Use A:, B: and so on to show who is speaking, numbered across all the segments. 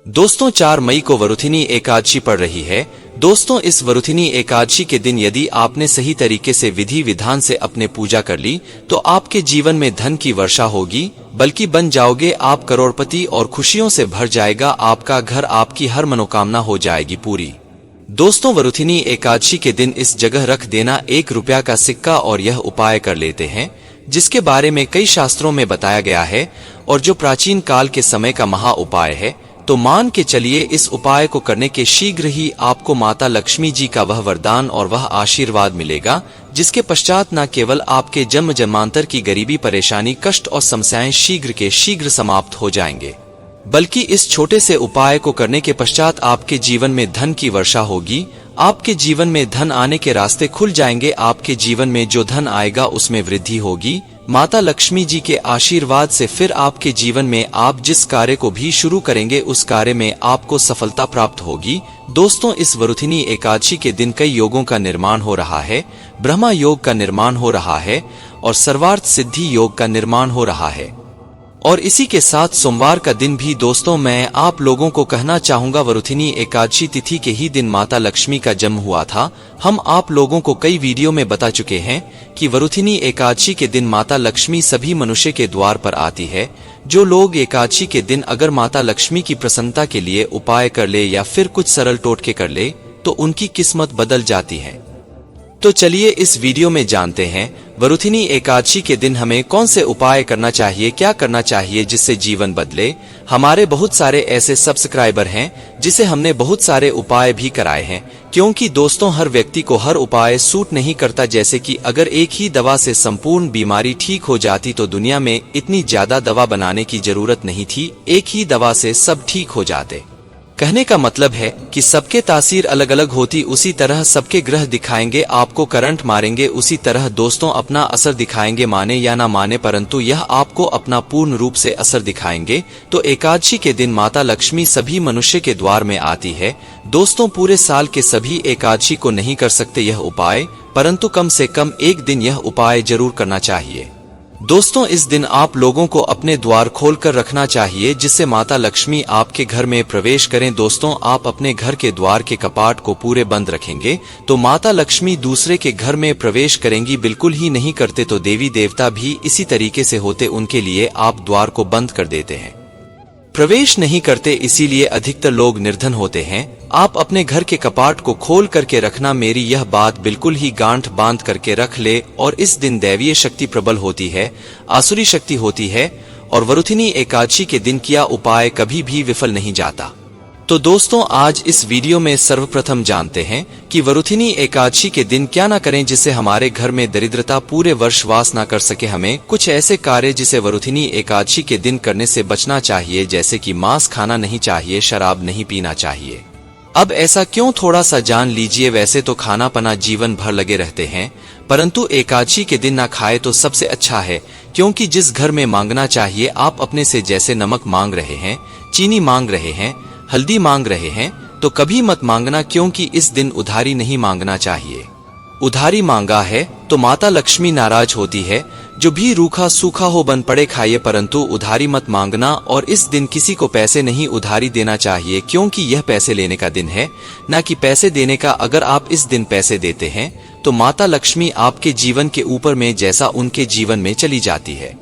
A: दोस्तों 4 मई को वरुथिनी एकादशी पड़ रही है। दोस्तों इस वरुथिनी एकादशी के दिन यदि आपने सही तरीके से विधि विधान से अपने पूजा कर ली तो आपके जीवन में धन की वर्षा होगी, बल्कि बन जाओगे आप करोड़पति और खुशियों से भर जाएगा आपका घर, आपकी हर मनोकामना हो जाएगी पूरी। दोस्तों वरुथिनी एकादशी के दिन इस जगह रख देना 1 रुपया का सिक्का और यह उपाय कर लेते हैं, जिसके बारे में कई शास्त्रों में बताया गया है और जो प्राचीन काल के समय का महा उपाय है। तो मान के चलिए इस उपाय को करने के शीघ्र ही आपको माता लक्ष्मी जी का वह वरदान और वह आशीर्वाद मिलेगा, जिसके पश्चात न केवल आपके जन्म जन्मांतर की गरीबी, परेशानी, कष्ट और समस्याएं शीघ्र के शीघ्र समाप्त हो जाएंगे, बल्कि इस छोटे से उपाय को करने के पश्चात आपके जीवन में धन की वर्षा होगी। आपके जीवन में धन आने के रास्ते खुल जाएंगे। आपके जीवन में जो धन आएगा उसमें वृद्धि होगी माता लक्ष्मी जी के आशीर्वाद से। फिर आपके जीवन में आप जिस कार्य को भी शुरू करेंगे उस कार्य में आपको सफलता प्राप्त होगी। दोस्तों इस वरुथिनी एकादशी के दिन कई योगों का निर्माण हो रहा है। ब्रह्मा योग का निर्माण हो रहा है और सर्वार्थ सिद्धि योग का निर्माण हो रहा है। और इसी के साथ सोमवार का दिन भी। दोस्तों मैं आप लोगों को कहना चाहूंगा, वरुथिनी एकादशी तिथि के ही दिन माता लक्ष्मी का जन्म हुआ था। हम आप लोगों को कई वीडियो में बता चुके हैं कि वरुथिनी एकादशी के दिन माता लक्ष्मी सभी मनुष्य के द्वार पर आती है। जो लोग एकादशी के दिन अगर माता लक्ष्मी की प्रसन्नता के लिए उपाय कर ले या फिर कुछ सरल टोटके कर ले तो उनकी किस्मत बदल जाती है। तो चलिए इस वीडियो में जानते हैं वरुथिनी एकादशी के दिन हमें कौन से उपाय करना चाहिए, क्या करना चाहिए जिससे जीवन बदले। हमारे बहुत सारे ऐसे सब्सक्राइबर हैं जिसे हमने बहुत सारे उपाय भी कराए हैं, क्योंकि दोस्तों हर व्यक्ति को हर उपाय सूट नहीं करता। जैसे कि अगर एक ही दवा से संपूर्ण बीमारी ठीक हो जाती तो दुनिया में इतनी ज्यादा दवा बनाने की जरूरत नहीं थी, एक ही दवा से सब ठीक हो जाते। कहने का मतलब है कि सबके तासीर अलग अलग होती, उसी तरह सबके ग्रह दिखाएंगे आपको करंट मारेंगे, उसी तरह दोस्तों अपना असर दिखाएंगे, माने या ना माने, परंतु यह आपको अपना पूर्ण रूप से असर दिखाएंगे। तो एकादशी के दिन माता लक्ष्मी सभी मनुष्य के द्वार में आती है। दोस्तों पूरे साल के सभी एकादशी को नहीं कर सकते यह उपाय, परंतु कम से कम एक दिन यह उपाय जरूर करना चाहिए। दोस्तों इस दिन आप लोगों को अपने द्वार खोलकर रखना चाहिए, जिससे माता लक्ष्मी आपके घर में प्रवेश करें। दोस्तों आप अपने घर के द्वार के कपाट को पूरे बंद रखेंगे तो माता लक्ष्मी दूसरे के घर में प्रवेश करेंगी। बिल्कुल ही नहीं करते तो देवी देवता भी इसी तरीके से होते, उनके लिए आप द्वार को बंद कर देते हैं, प्रवेश नहीं करते, इसीलिए अधिकतर लोग निर्धन होते हैं। आप अपने घर के कपाट को खोल करके रखना, मेरी यह बात बिल्कुल ही गांठ बांध करके रख ले। और इस दिन दैवीय शक्ति प्रबल होती है, आसुरी शक्ति होती है और वरुथिनी एकादशी के दिन किया उपाय कभी भी विफल नहीं जाता। तो दोस्तों आज इस वीडियो में सर्वप्रथम जानते हैं कि वरुथिनी एकादशी के दिन क्या ना करें जिससे हमारे घर में दरिद्रता पूरे वर्ष वास ना कर सके। हमें कुछ ऐसे कार्य जिसे वरुथिनी एकादशी के दिन करने से बचना चाहिए, जैसे कि मांस खाना नहीं चाहिए, शराब नहीं पीना चाहिए। अब ऐसा क्यों, थोड़ा सा जान लीजिए। वैसे तो खाना पना जीवन भर लगे रहते हैं, परंतु एकादशी के दिन ना खाए तो सबसे अच्छा है, क्योंकि जिस घर में मांगना चाहिए आप अपने से, जैसे नमक मांग रहे हैं, चीनी मांग रहे हैं, हल्दी मांग रहे हैं, तो कभी मत मांगना, क्योंकि इस दिन उधारी नहीं मांगना चाहिए। उधारी मांगा है तो माता लक्ष्मी नाराज होती है। जो भी रूखा सूखा हो बन पड़े खाइए, परंतु उधारी मत मांगना। और इस दिन किसी को पैसे नहीं उधारी देना चाहिए, क्योंकि यह पैसे लेने का दिन है, न कि पैसे देने का। अगर आप इस दिन पैसे देते हैं तो माता लक्ष्मी आपके जीवन के ऊपर में जैसा उनके जीवन में चली जाती है,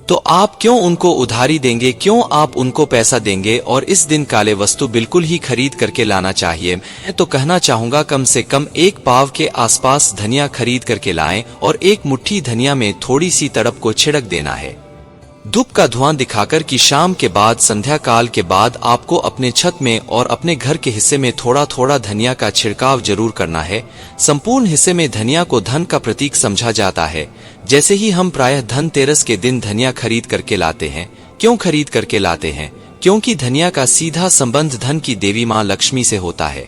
A: तो आप क्यों उनको उधारी देंगे, क्यों आप उनको पैसा देंगे। और इस दिन काले वस्तु बिल्कुल ही खरीद करके लाना चाहिए। मैं तो कहना चाहूंगा कम से कम 1 पाव के आसपास धनिया खरीद करके लाएं और 1 मुट्ठी धनिया में थोड़ी सी तड़प को छिड़क देना है, धूप का धुआं दिखाकर कि शाम के बाद, संध्या काल के बाद आपको अपने छत में और अपने घर के हिस्से में थोड़ा थोड़ा धनिया का छिड़काव जरूर करना है। संपूर्ण हिस्से में धनिया को धन का प्रतीक समझा जाता है। जैसे ही हम प्रायः धनतेरस के दिन धनिया खरीद करके लाते हैं। क्यों खरीद करके लाते हैं? क्योंकि धनिया का सीधा संबंध धन की देवी माँ लक्ष्मी से होता है।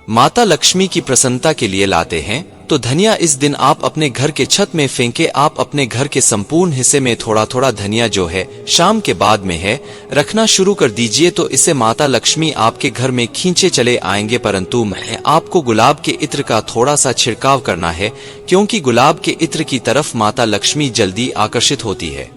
A: माता लक्ष्मी की प्रसन्नता के लिए लाते हैं। तो धनिया इस दिन आप अपने घर के छत में फेंके। आप अपने घर के संपूर्ण हिस्से में थोड़ा थोड़ा धनिया जो है शाम के बाद में है रखना शुरू कर दीजिए, तो इससे माता लक्ष्मी आपके घर में खींचे चले आएंगे। परंतु मैं आपको गुलाब के इत्र का थोड़ा सा छिड़काव करना है, क्योंकि गुलाब के इत्र की तरफ माता लक्ष्मी जल्दी आकर्षित होती है।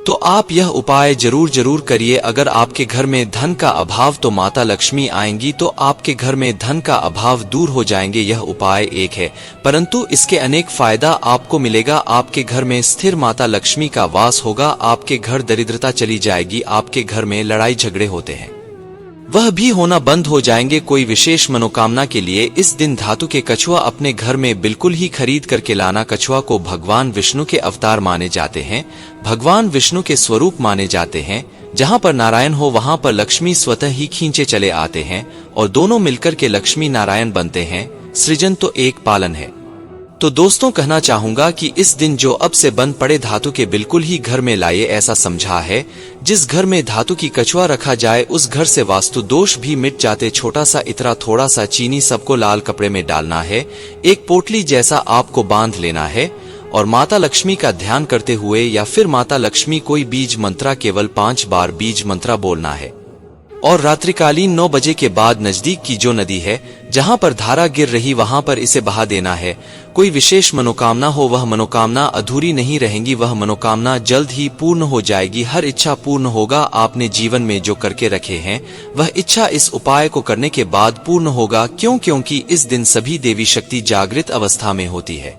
A: तो आप यह उपाय जरूर करिए। अगर आपके घर में धन का अभाव तो माता लक्ष्मी आएंगी, तो आपके घर में धन का अभाव दूर हो जाएंगे। यह उपाय एक है, परंतु इसके अनेक फायदा आपको मिलेगा। आपके घर में स्थिर माता लक्ष्मी का वास होगा, आपके घर दरिद्रता चली जाएगी, आपके घर में लड़ाई झगड़े होते हैं वह भी होना बंद हो जाएंगे। कोई विशेष मनोकामना के लिए इस दिन धातु के कछुआ अपने घर में बिल्कुल ही खरीद करके लाना। कछुआ को भगवान विष्णु के अवतार माने जाते हैं, भगवान विष्णु के स्वरूप माने जाते हैं। जहाँ पर नारायण हो वहाँ पर लक्ष्मी स्वतः ही खींचे चले आते हैं और दोनों मिलकर के लक्ष्मी नारायण बनते हैं। सृजन तो एक पालन है। तो दोस्तों कहना चाहूंगा कि इस दिन जो अब से बंद पड़े धातु के बिल्कुल ही घर में लाइए। ऐसा समझा है जिस घर में धातु की कछुआ रखा जाए उस घर से वास्तु दोष भी मिट जाते। छोटा सा इतरा, थोड़ा सा चीनी, सबको लाल कपड़े में डालना है, एक पोटली जैसा आपको बांध लेना है और माता लक्ष्मी का ध्यान करते हुए या फिर माता लक्ष्मी कोई बीज मंत्रा केवल 5 बार बीज मंत्रा बोलना है और रात्रिकालीन 9 बजे के बाद नजदीक की जो नदी है जहां पर धारा गिर रही वहां पर इसे बहा देना है। कोई विशेष मनोकामना हो वह मनोकामना अधूरी नहीं रहेंगी, वह मनोकामना जल्द ही पूर्ण हो जाएगी। हर इच्छा पूर्ण होगा। आपने जीवन में जो करके रखे हैं वह इच्छा इस उपाय को करने के बाद पूर्ण होगा। क्योंकि इस दिन सभी देवी शक्ति जागृत अवस्था में होती है।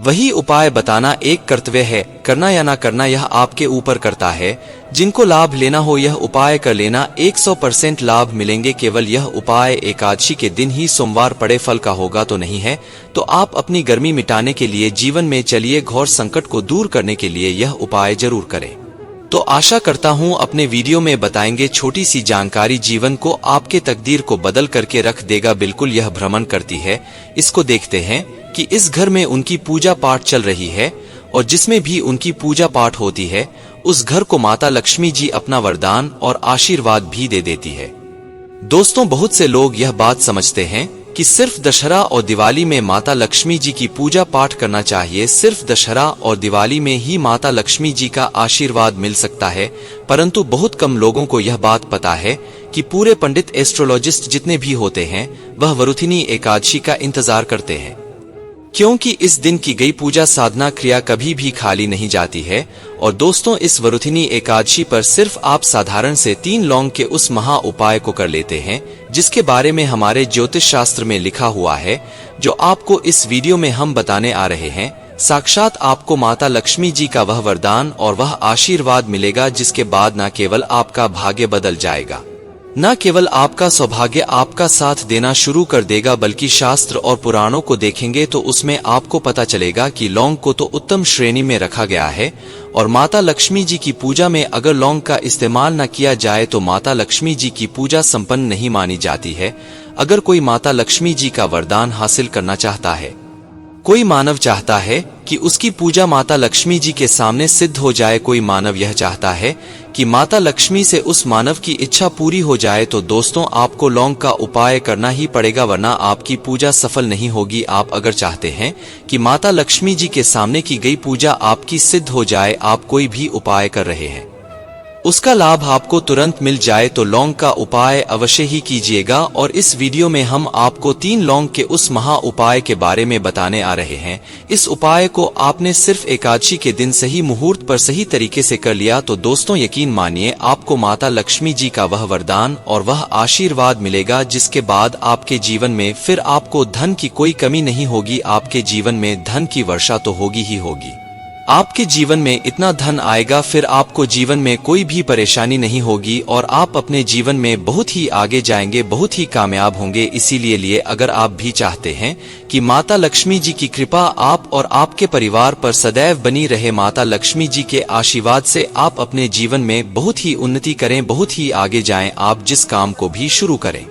A: वही उपाय बताना एक कर्तव्य है, करना या ना करना यह आपके ऊपर करता है। जिनको लाभ लेना हो यह उपाय कर लेना, 100% लाभ मिलेंगे। केवल यह उपाय एकादशी के दिन ही सोमवार पड़े फल का होगा तो नहीं है। तो आप अपनी गर्मी मिटाने के लिए जीवन में चलिए, घोर संकट को दूर करने के लिए यह उपाय जरूर करें। तो आशा करता हूँ अपने वीडियो में बताएंगे छोटी सी जानकारी जीवन को, आपके तकदीर को बदल करके रख देगा। बिल्कुल यह भ्रमण करती है। इसको देखते हैं कि इस घर में उनकी पूजा पाठ चल रही है और जिसमें भी उनकी पूजा पाठ होती है उस घर को माता लक्ष्मी जी अपना वरदान और आशीर्वाद भी दे देती है। दोस्तों बहुत से लोग यह बात समझते हैं कि सिर्फ दशहरा और दिवाली में माता लक्ष्मी जी की पूजा पाठ करना चाहिए, सिर्फ दशहरा और दिवाली में ही माता लक्ष्मी जी का आशीर्वाद मिल सकता है। परंतु बहुत कम लोगों को यह बात पता है कि पूरे पंडित एस्ट्रोलॉजिस्ट जितने भी होते हैं वह वरुथिनी एकादशी का इंतजार करते हैं, क्योंकि इस दिन की गई पूजा साधना क्रिया कभी भी खाली नहीं जाती है। और दोस्तों इस वरुथिनी एकादशी पर सिर्फ आप साधारण से 3 लौंग के उस महा उपाय को कर लेते हैं जिसके बारे में हमारे ज्योतिष शास्त्र में लिखा हुआ है, जो आपको इस वीडियो में हम बताने आ रहे हैं। साक्षात आपको माता लक्ष्मी जी का वह वरदान और वह आशीर्वाद मिलेगा जिसके बाद न केवल आपका भाग्य बदल जाएगा, न केवल आपका सौभाग्य आपका साथ देना शुरू कर देगा, बल्कि शास्त्र और पुराणों को देखेंगे तो उसमें आपको पता चलेगा कि लौंग को तो उत्तम श्रेणी में रखा गया है और माता लक्ष्मी जी की पूजा में अगर लौंग का इस्तेमाल न किया जाए तो माता लक्ष्मी जी की पूजा संपन्न नहीं मानी जाती है। अगर कोई माता लक्ष्मी जी का वरदान हासिल करना चाहता है, कोई मानव चाहता है कि उसकी पूजा माता लक्ष्मी जी के सामने सिद्ध हो जाए, कोई मानव यह चाहता है कि माता लक्ष्मी से उस मानव की इच्छा पूरी हो जाए, तो दोस्तों आपको लौंग का उपाय करना ही पड़ेगा, वरना आपकी पूजा सफल नहीं होगी। आप अगर चाहते हैं कि माता लक्ष्मी जी के सामने की गई पूजा आपकी सिद्ध हो जाए, आप कोई भी उपाय कर रहे हैं उसका लाभ आपको तुरंत मिल जाए, तो लौंग का उपाय अवश्य ही कीजिएगा। और इस वीडियो में हम आपको 3 लौंग के उस महा उपाय के बारे में बताने आ रहे हैं। इस उपाय को आपने सिर्फ एकादशी के दिन सही मुहूर्त पर सही तरीके से कर लिया तो दोस्तों यकीन मानिए आपको माता लक्ष्मी जी का वह वरदान और वह आशीर्वाद मिलेगा, जिसके बाद आपके जीवन में फिर आपको धन की कोई कमी नहीं होगी। आपके जीवन में धन की वर्षा तो होगी ही होगी। आपके जीवन में इतना धन आएगा फिर आपको जीवन में कोई भी परेशानी नहीं होगी और आप अपने जीवन में बहुत ही आगे जाएंगे, बहुत ही कामयाब होंगे। इसीलिए अगर आप भी चाहते हैं कि माता लक्ष्मी जी की कृपा आप और आपके परिवार पर सदैव बनी रहे, माता लक्ष्मी जी के आशीर्वाद से आप अपने जीवन में बहुत ही उन्नति करें, बहुत ही आगे जाएं, आप जिस काम को भी शुरू करें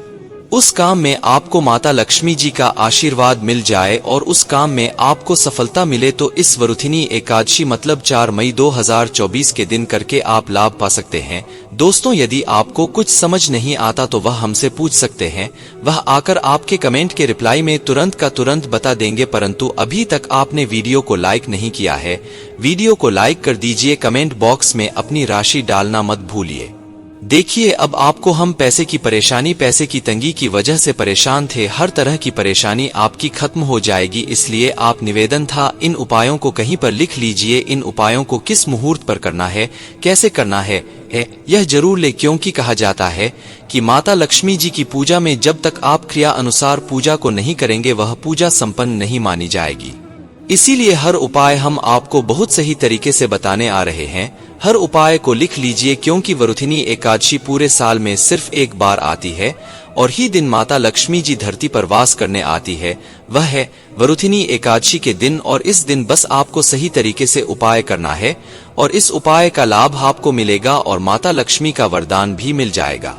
A: उस काम में आपको माता लक्ष्मी जी का आशीर्वाद मिल जाए और उस काम में आपको सफलता मिले, तो इस वरुथिनी एकादशी मतलब 4 मई 2024 के दिन करके आप लाभ पा सकते हैं। दोस्तों यदि आपको कुछ समझ नहीं आता तो वह हमसे पूछ सकते हैं, वह आकर आपके कमेंट के रिप्लाई में तुरंत का तुरंत बता देंगे। परंतु अभी तक आपने वीडियो को लाइक नहीं किया है, वीडियो को लाइक कर दीजिए, कमेंट बॉक्स में अपनी राशि डालना मत भूलिए। देखिए, अब आपको हम पैसे की परेशानी, पैसे की तंगी की वजह से परेशान थे, हर तरह की परेशानी आपकी खत्म हो जाएगी। इसलिए आप निवेदन था, इन उपायों को कहीं पर लिख लीजिए। इन उपायों को किस मुहूर्त पर करना है, कैसे करना है यह जरूर ले, क्योंकि कहा जाता है कि माता लक्ष्मी जी की पूजा में जब तक आप क्रिया अनुसार पूजा को नहीं करेंगे, वह पूजा संपन्न नहीं मानी जाएगी। इसीलिए हर उपाय हम आपको बहुत सही तरीके से बताने आ रहे हैं। हर उपाय को लिख लीजिए, क्योंकि वरुथिनी एकादशी पूरे साल में सिर्फ एक बार आती है और ही दिन माता लक्ष्मी जी धरती पर वास करने आती है, वह है वरुथिनी एकादशी के दिन। और इस दिन बस आपको सही तरीके से उपाय करना है और इस उपाय का लाभ आपको मिलेगा और माता लक्ष्मी का वरदान भी मिल जाएगा।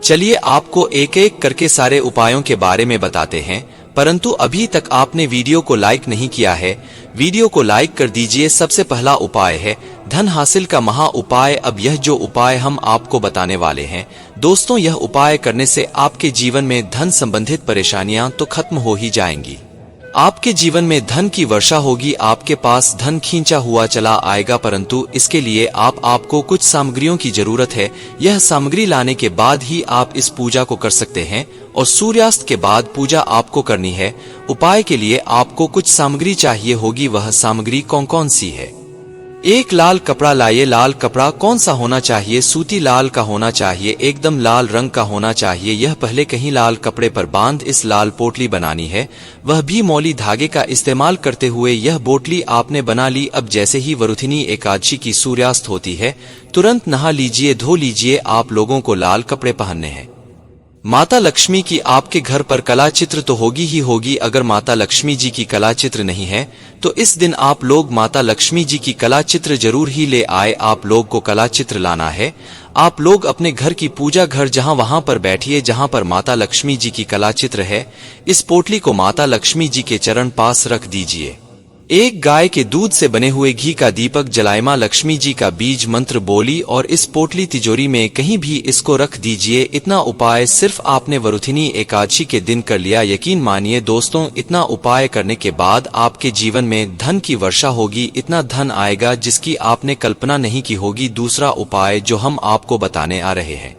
A: चलिए आपको एक एक करके सारे उपायों के बारे में बताते हैं, परंतु अभी तक आपने वीडियो को लाइक नहीं किया है, वीडियो को लाइक कर दीजिए। सबसे पहला उपाय है धन हासिल का महा उपाय। अब यह जो उपाय हम आपको बताने वाले हैं दोस्तों, यह उपाय करने से आपके जीवन में धन संबंधित परेशानियां तो खत्म हो ही जाएंगी। आपके जीवन में धन की वर्षा होगी, आपके पास धन खींचा हुआ चला आएगा। परंतु इसके लिए आपको कुछ सामग्रियों की जरूरत है। यह सामग्री लाने के बाद ही आप इस पूजा को कर सकते हैं और सूर्यास्त के बाद पूजा आपको करनी है। उपाय के लिए आपको कुछ सामग्री चाहिए होगी। वह सामग्री कौन कौन सी है? एक लाल कपड़ा लाइए। लाल कपड़ा कौन सा होना चाहिए? सूती लाल का होना चाहिए, एकदम लाल रंग का होना चाहिए। यह पहले कहीं लाल कपड़े पर बांध इस लाल पोटली बनानी है, वह भी मौली धागे का इस्तेमाल करते हुए। यह पोटली आपने बना ली। अब जैसे ही वरुथिनी एकादशी की सूर्यास्त होती है, तुरंत नहा लीजिए, धो लीजिए। आप लोगों को लाल कपड़े पहनने हैं। माता लक्ष्मी की आपके घर पर कला चित्र तो होगी ही होगी। अगर माता लक्ष्मी जी की कला चित्र नहीं है तो इस दिन आप लोग माता लक्ष्मी जी की कला चित्र जरूर ही ले आए। आप लोग को कला चित्र लाना है। आप लोग अपने घर की पूजा घर जहां वहां पर बैठिए जहां पर माता लक्ष्मी जी की कला चित्र है। इस पोटली को माता लक्ष्मी जी के चरण पास रख दीजिए। एक गाय के दूध से बने हुए घी का दीपक जलाए, मां लक्ष्मी जी का बीज मंत्र बोली और इस पोटली तिजोरी में कहीं भी इसको रख दीजिए। इतना उपाय सिर्फ आपने वरुथिनी एकादशी के दिन कर लिया। यकीन मानिए दोस्तों, इतना उपाय करने के बाद आपके जीवन में धन की वर्षा होगी। इतना धन आएगा जिसकी आपने कल्पना नहीं की होगी। दूसरा उपाय जो हम आपको बताने आ रहे हैं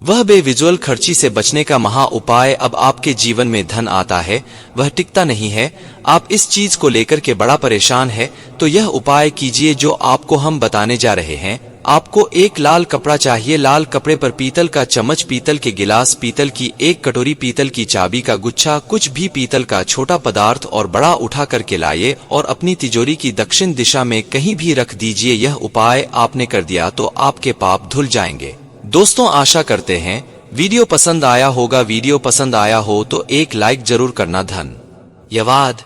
A: वह बेविजुअल खर्ची से बचने का महा उपाय। अब आपके जीवन में धन आता है, वह टिकता नहीं है। आप इस चीज को लेकर के बड़ा परेशान है, तो यह उपाय कीजिए जो आपको हम बताने जा रहे हैं। आपको एक लाल कपड़ा चाहिए। लाल कपड़े पर पीतल का चम्मच, पीतल के गिलास, पीतल की एक कटोरी, पीतल की चाबी का गुच्छा, कुछ भी पीतल का छोटा पदार्थ और बड़ा उठा करके लाइए और अपनी तिजोरी की दक्षिण दिशा में कहीं भी रख दीजिए। यह उपाय आपने कर दिया तो आपके पाप धुल जाएंगे। दोस्तों, आशा करते हैं वीडियो पसंद आया होगा। वीडियो पसंद आया हो तो एक लाइक जरूर करना। धन्यवाद।